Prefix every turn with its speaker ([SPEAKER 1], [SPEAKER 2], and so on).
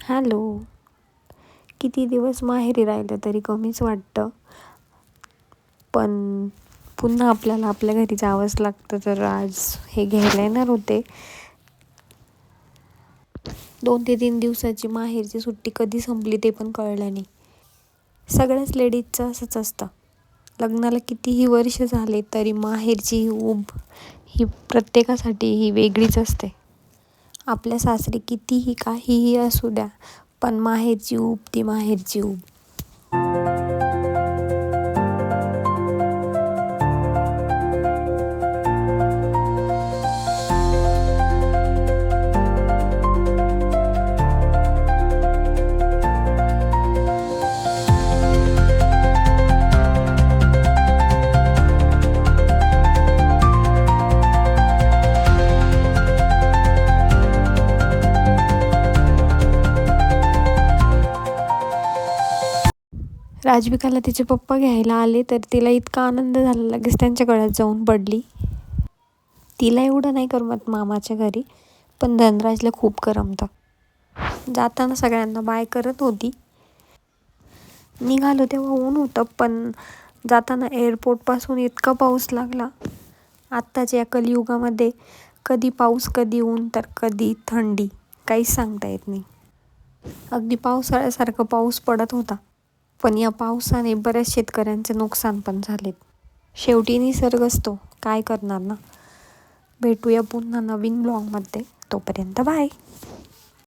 [SPEAKER 1] Hello. किती दिवस माहेरी राहिलं तरी कमीच वाटतं, पण पुन्हा आपल्याला आपल्या घरी जावंच लागतं. तर आज हे घ्यायला येणार होते. 2 ते 3 दिवसाची माहेरची सुट्टी कधी संपली ते पण कळलं नाही. सगळ्याच लेडीजचं असंच असतं. लग्नाला कितीही वर्ष झाले तरी माहेरची ही ऊब ही प्रत्येकासाठी ही वेगळीच असते. आपल्या सासरी कितीही काहीही असू द्या, पण माहेरची ऊब ती माहेरची ऊब. राजविकाला तिचे पप्पा घ्यायला आले तर तिला इतका आनंद झाला, लगेच त्यांच्या गळ्यात जाऊन पडली. तिला एवढं नाही करमत मामाच्या घरी, पण धनराजला खूप करमतं. जाताना सगळ्यांना बाय करत होती. निघालो तेव्हा ऊन होतं, पण जाताना एअरपोर्टपासून इतका पाऊस लागला. आत्ताच्या या कलियुगामध्ये कधी पाऊस, कधी ऊन, तर कधी थंडी, काहीच सांगता येत नाही. अगदी पावसाळ्यासारखं पाऊस पडत होता. पण या पावसाने बऱ्याच शेतकऱ्यांचे नुकसान पण झालेत. शेवटी निसर्ग असतो, काय करणार ना. भेटूया पुन्हा नवीन ब्लॉगमध्ये. तोपर्यंत बाय.